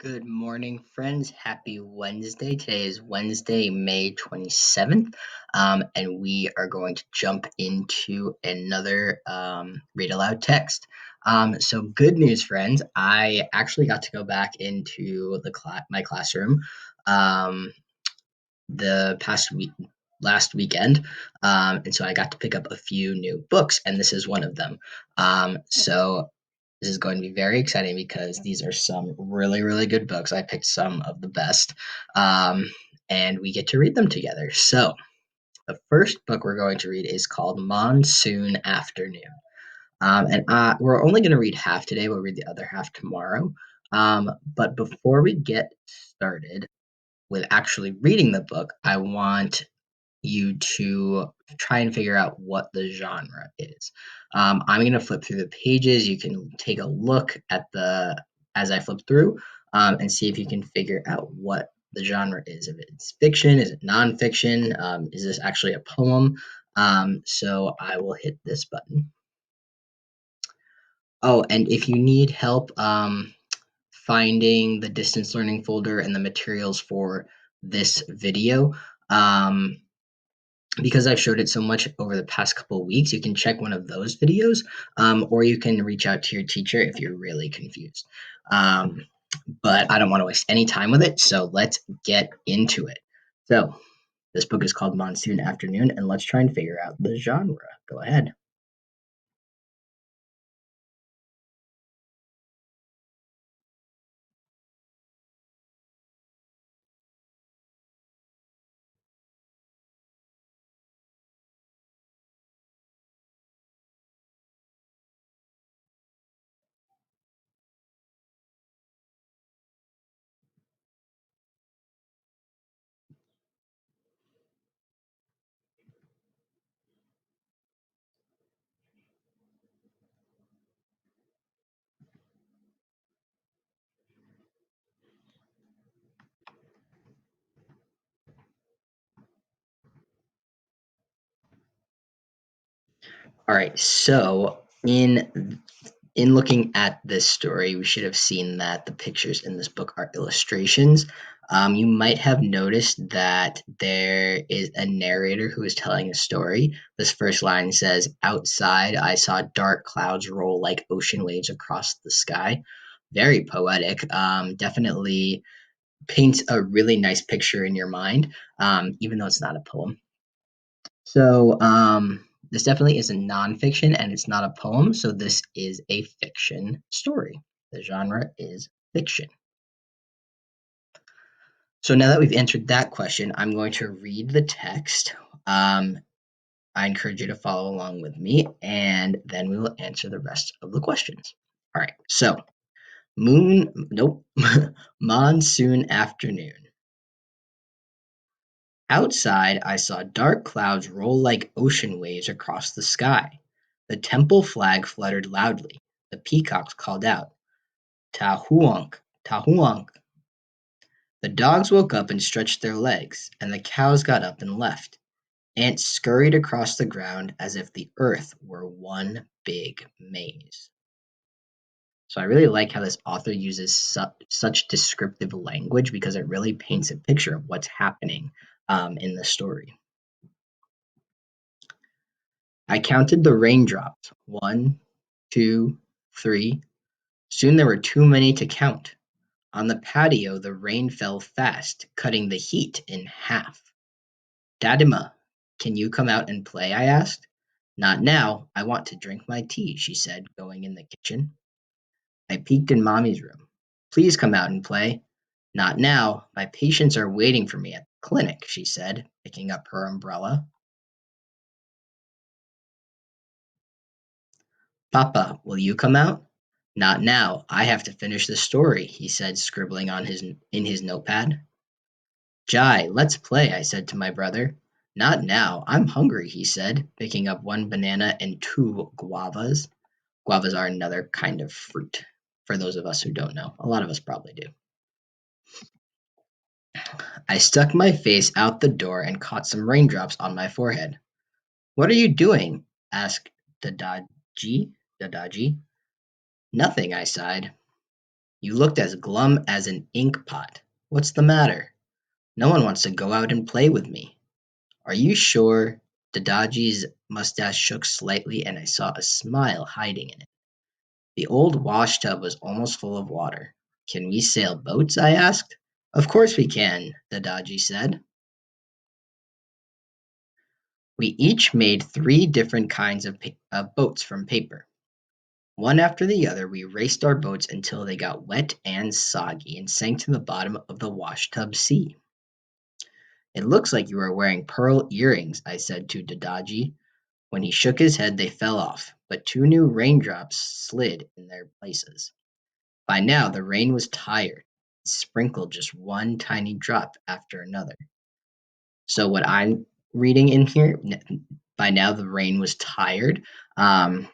Good morning, friends. Happy Wednesday. Today is Wednesday, May 27th, and we are going to jump into another read aloud text. So, good news, friends. I actually got to go back into my classroom um, the past week, last weekend, and so I got to pick up a few new books, and this is one of them. So this is going to be very exciting because these are some really, really good books. I picked some of the best, um, and we get to read them together. So, the first book we're going to read is called Monsoon Afternoon. And we're only going to read half today. We'll read the other half tomorrow. But before we get started with actually reading the book, I want you to try and figure out what the genre is. I'm going to flip through the pages. You can take a look at the as I flip through and see if you can figure out what the genre is. If it's fiction, is it nonfiction? Is this actually a poem? So I will hit this button. Oh, and if you need help finding the distance learning folder and the materials for this video, because I've showed it so much over the past couple of weeks, you can check one of those videos, or you can reach out to your teacher if you're really confused. Um, but I don't want to waste any time with it, so let's get into it. So, this book is called Monsoon Afternoon, and let's try and figure out the genre. Go ahead. All right, so in looking at this story, we should have seen that the pictures in this book are illustrations. You might have noticed that there is a narrator who is telling a story. This first line says, "Outside, I saw dark clouds roll like ocean waves across the sky." Very poetic. Definitely paints a really nice picture in your mind, even though it's not a poem. So, this definitely is a nonfiction and it's not a poem, so this is a fiction story. The genre is fiction. So, now that we've answered that question, I'm going to read the text. I encourage you to follow along with me, and then we will answer the rest of the questions. All right, so nope, monsoon afternoon. Outside, I saw dark clouds roll like ocean waves across the sky. The temple flag fluttered loudly. The peacocks called out, "Tahuanc, Tahuanc." The dogs woke up and stretched their legs, and the cows got up and left. Ants scurried across the ground as if the earth were one big maze. So I really like how this author uses such descriptive language because it really paints a picture of what's happening in the story. I counted the raindrops. One, two, three. Soon there were too many to count. On the patio, the rain fell fast, cutting the heat in half. "Dadima, can you come out and play?" I asked. "Not now. I want to drink my tea," she said, going in the kitchen. I peeked in Mommy's room. "Please come out and play." "Not now. My patients are waiting for me at the clinic," she said, picking up her umbrella. "Papa, will you come out?" "Not now. I have to finish the story," he said, scribbling in his notepad. "Jai, let's play," I said to my brother. "Not now. I'm hungry," he said, picking up one banana and two guavas. Guavas are another kind of fruit, for those of us who don't know. A lot of us probably do. I stuck my face out the door and caught some raindrops on my forehead. "What are you doing?" asked Dadaji. Dadaji. "Nothing," I sighed. You looked as glum as an ink pot. What's the matter? No one wants to go out and play with me. Are you sure? Dadaji's mustache shook slightly, and I saw a smile hiding in it. The old washtub was almost full of water. Can we sail boats? I asked. Of course we can, Dadaji said. We each made three different kinds of boats from paper. One after the other, we raced our boats until they got wet and soggy and sank to the bottom of the washtub sea. It looks like you are wearing pearl earrings, I said to Dadaji. When he shook his head, they fell off, but two new raindrops slid in their places. By now, the rain was tired. It sprinkled just one tiny drop after another. So, what I'm reading in here, by now the rain was tired. Um,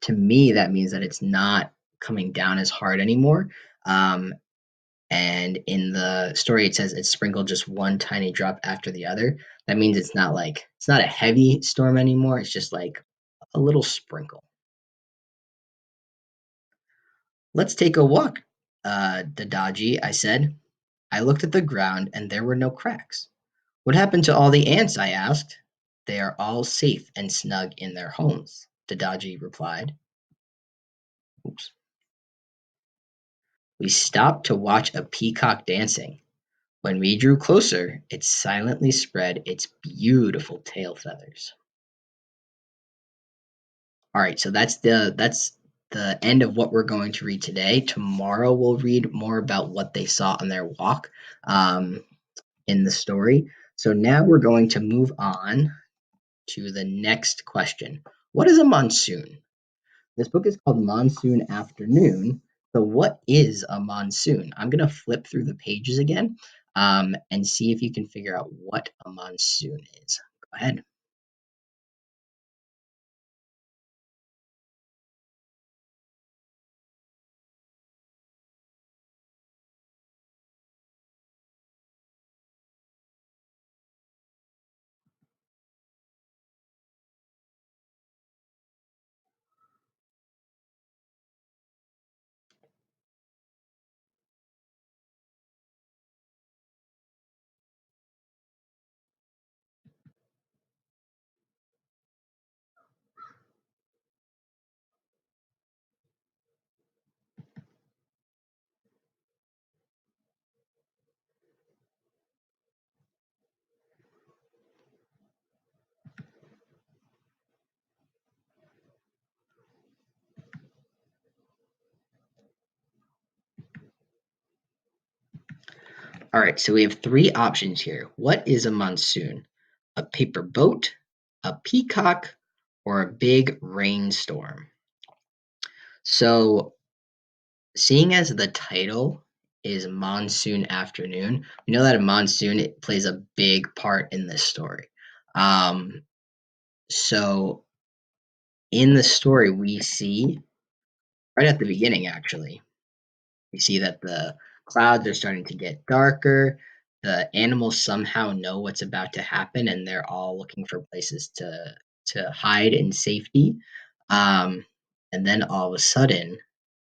to me, that means that it's not coming down as hard anymore. Um, and in the story, it says it sprinkled just one tiny drop after the other. That means it's not a heavy storm anymore. It's just like a little sprinkle. Let's take a walk, Dadaji, I said. I looked at the ground and there were no cracks. What happened to all the ants? I asked. They are all safe and snug in their homes, Dadaji replied. Oops. We stopped to watch a peacock dancing. When we drew closer, it silently spread its beautiful tail feathers. All right, so that's the end of what we're going to read today. Tomorrow we'll read more about what they saw on their walk in the story. So now we're going to move on to the next question. What is a monsoon? This book is called Monsoon Afternoon. So, what is a monsoon? I'm going to flip through the pages again and see if you can figure out what a monsoon is. Go ahead. All right, so we have three options here. What is a monsoon? A paper boat, a peacock, or a big rainstorm? So, seeing as the title is Monsoon Afternoon, we know that a monsoon it plays a big part in this story. Um, so, in the story, we see right at the beginning, actually, we see that the clouds are starting to get darker. The animals somehow know what's about to happen, and they're all looking for places to hide in safety. Um, and then all of a sudden,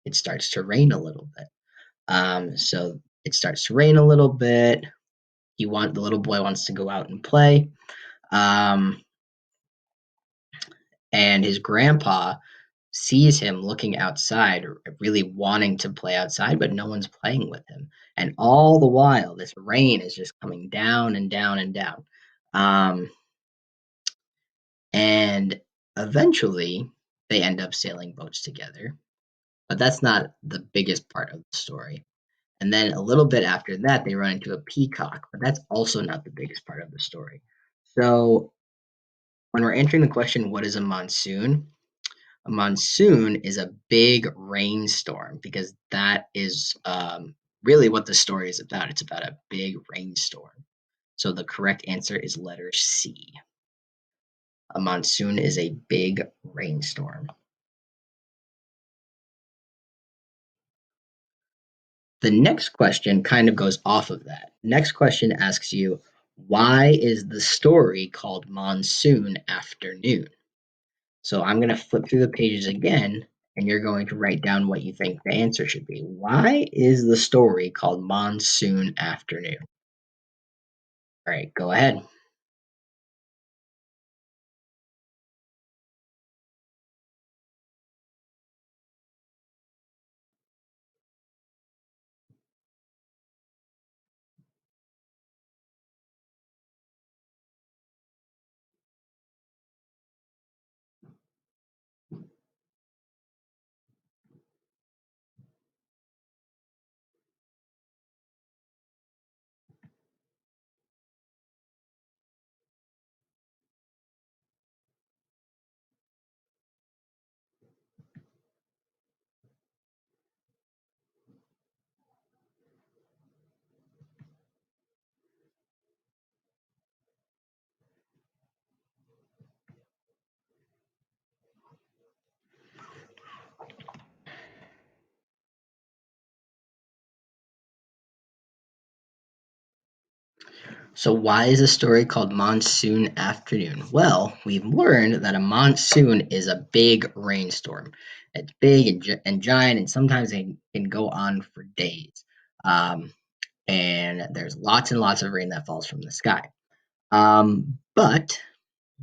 it starts to rain a little bit. So it starts to rain a little bit. The little boy wants to go out and play. Um, and his grandpa sees him looking outside, really wanting to play outside, but no one's playing with him. And all the while, this rain is just coming down and down and down. Um, and eventually, they end up sailing boats together. But that's not the biggest part of the story. And then a little bit after that, they run into a peacock, but that's also not the biggest part of the story. So when we're answering the question, what is a monsoon? A monsoon is a big rainstorm because that is really what the story is about. It's about a big rainstorm. So the correct answer is letter C. A monsoon is a big rainstorm. The next question kind of goes off of that. Next question asks you, why is the story called Monsoon Afternoon? So I'm going to flip through the pages again and you're going to write down what you think the answer should be. Why is the story called Monsoon Afternoon? All right, go ahead. So, why is the story called Monsoon Afternoon? Well, we've learned that a monsoon is a big rainstorm. It's big and giant, and sometimes it can go on for days. Um, and there's lots and lots of rain that falls from the sky. But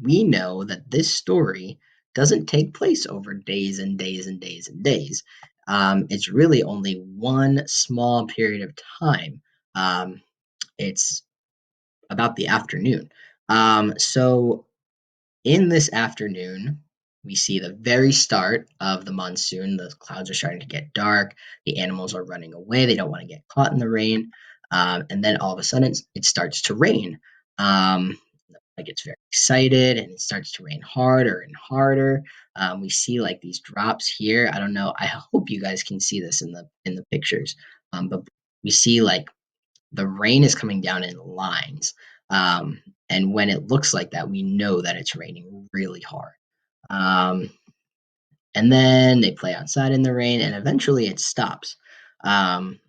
we know that this story doesn't take place over days and days and days and days. It's really only one small period of time. It's about the afternoon. So in this afternoon, we see the very start of the monsoon. The clouds are starting to get dark. The animals are running away. They don't want to get caught in the rain. And then all of a sudden, it starts to rain. Um, like it's very excited, and it starts to rain harder and harder. We see like these drops here. I don't know. I hope you guys can see this in the pictures. But we see like the rain is coming down in lines. Um, and when it looks like that, we know that it's raining really hard. Um, and then they play outside in the rain, and eventually it stops. Um,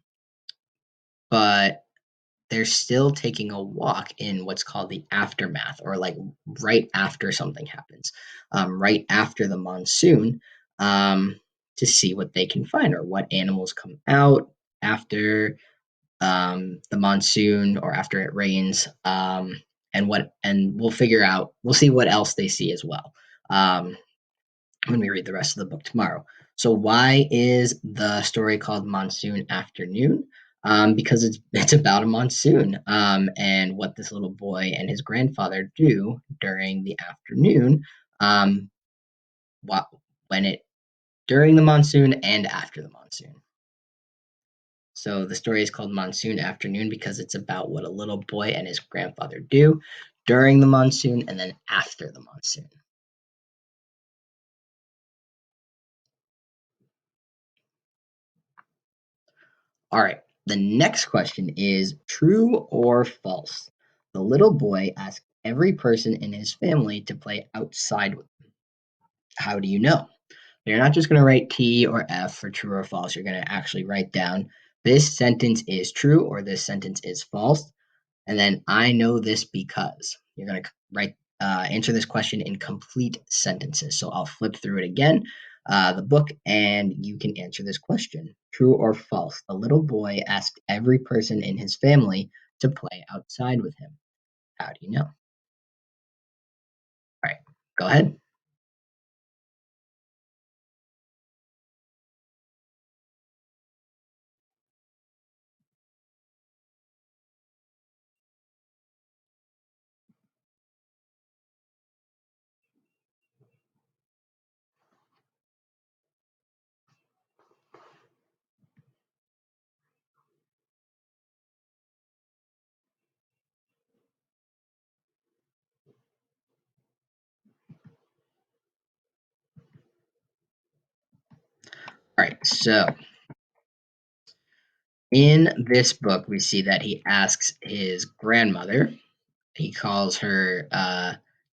but they're still taking a walk in what's called the aftermath, or like right after something happens, right after the monsoon, um, to see what they can find or what animals come out after the monsoon or after it rains, and we'll figure out we'll see what else they see as well, um, when we read the rest of the book tomorrow. So why is the story called Monsoon Afternoon? Because it's about a monsoon, and what this little boy and his grandfather do during the afternoon, um, what when it during the monsoon and after the monsoon. So the story is called Monsoon Afternoon because it's about what a little boy and his grandfather do during the monsoon and then after the monsoon. All right. The next question is true or false? The little boy asked every person in his family to play outside with him. How do you know? You're not just going to write T or F for true or false. You're going to actually write down this sentence is true or this sentence is false. And then I know this because you're going to write answer this question in complete sentences. So I'll flip through it again, the book, and you can answer this question: true or false? The little boy asked every person in his family to play outside with him. How do you know? All right, go ahead. All right, so in this book, we see that he asks his grandmother. He calls her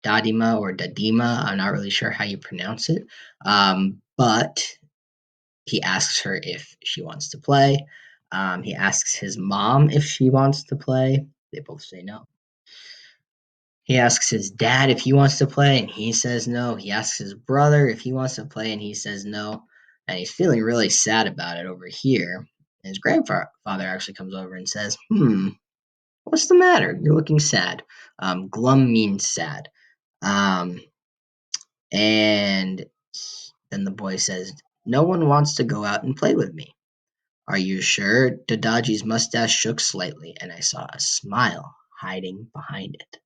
Dadima or Dadima. I'm not really sure how you pronounce it. But he asks her if she wants to play. He asks his mom if she wants to play. They both say no. He asks his dad if he wants to play, and he says no. He asks his brother if he wants to play, and he says no. and he's feeling really sad about it over here. And his grandfather actually comes over and says, what's the matter? You're looking sad. Glum means sad. Um, and then the boy says, no one wants to go out and play with me. Are you sure? Dadaji's mustache shook slightly, and I saw a smile hiding behind it.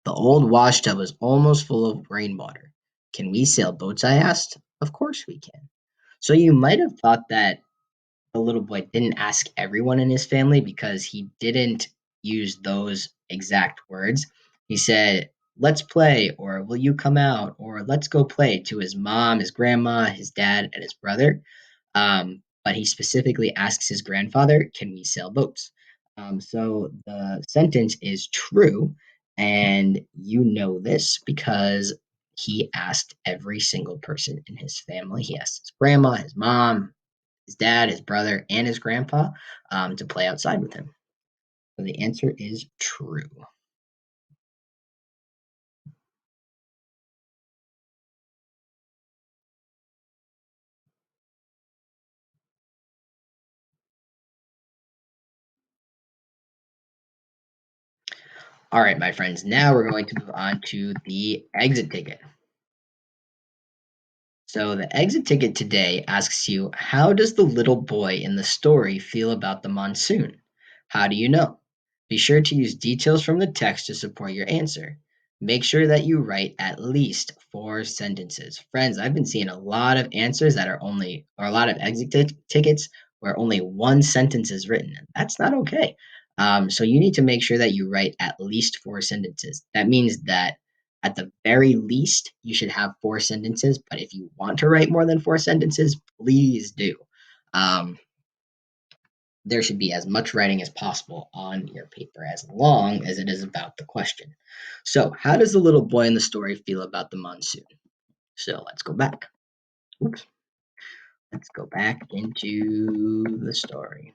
The old washtub was almost full of rainwater. Can we sail boats? I asked. Of course we can. So you might have thought that the little boy didn't ask everyone in his family because he didn't use those exact words. He said, let's play, or will you come out, or let's go play to his mom, his grandma, his dad, and his brother. But he specifically asks his grandfather, can we sail boats? So the sentence is true, and you know this because he asked every single person in his family. He asked his grandma, his mom, his dad, his brother, and his grandpa to play outside with him. So the answer is true. All right, my friends, now we're going to move on to the exit ticket. So the exit ticket today asks you, how does the little boy in the story feel about the monsoon? How do you know? Be sure to use details from the text to support your answer. Make sure that you write at least four sentences. Friends, I've been seeing a lot of answers that are only, or a lot of tickets where only one sentence is written. That's not okay. So you need to make sure that you write at least four sentences. That means that at the very least, you should have four sentences, but if you want to write more than four sentences, please do. Um, there should be as much writing as possible on your paper, as long as it is about the question. So, how does the little boy in the story feel about the monsoon? So, let's go back. Oops. Let's go back into the story.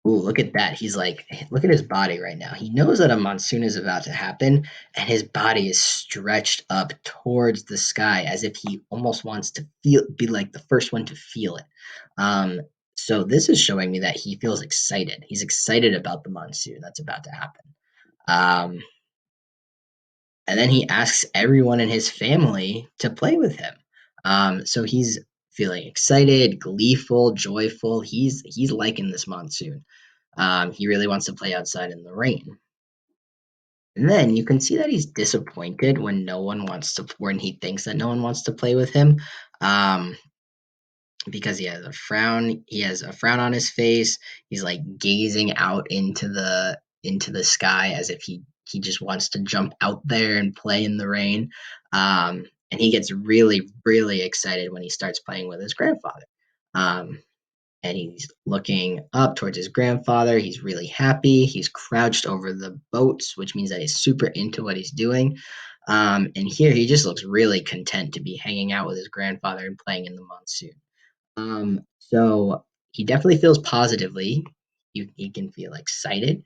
Ooh, look at that. He's like, look at his body right now. He knows that a monsoon is about to happen, and his body is stretched up towards the sky as if he almost wants to be like the first one to feel it. Um, so this is showing me that he feels excited. He's excited about the monsoon that's about to happen. Um, and then he asks everyone in his family to play with him. So he's feeling excited, gleeful, joyful. He's liking this monsoon. He really wants to play outside in the rain. And then you can see that he's disappointed when when he thinks that no one wants to play with him. Um, because he has a frown on his face. He's like gazing out into the sky as if he just wants to jump out there and play in the rain. And he gets really, really excited when he starts playing with his grandfather. Um, and he's looking up towards his grandfather. He's really happy. He's crouched over the boats, which means that he's super into what he's doing. And here he just looks really content to be hanging out with his grandfather and playing in the monsoon. So he definitely feels positively. He can feel excited,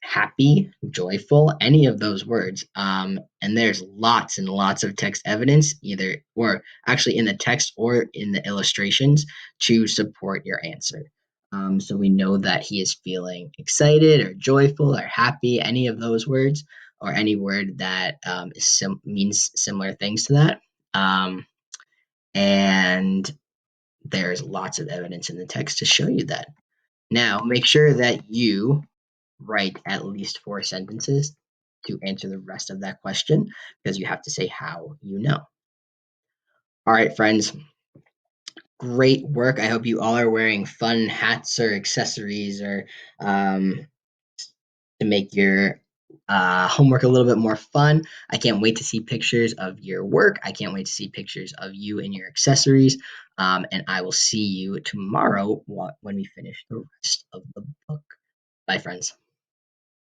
happy, joyful, any of those words. And there's lots and lots of text evidence, either or actually in the text or in the illustrations to support your answer. So we know that he is feeling excited or joyful or happy, any of those words, or any word that means similar things to that. And there's lots of evidence in the text to show you that. Now, make sure that you write at least four sentences to answer the rest of that question because you have to say how you know. All right, friends, great work. I hope you all are wearing fun hats or accessories or um, to make your homework a little bit more fun. I can't wait to see pictures of your work. I can't wait to see pictures of you and your accessories. And I will see you tomorrow when we finish the rest of the book. Bye, friends.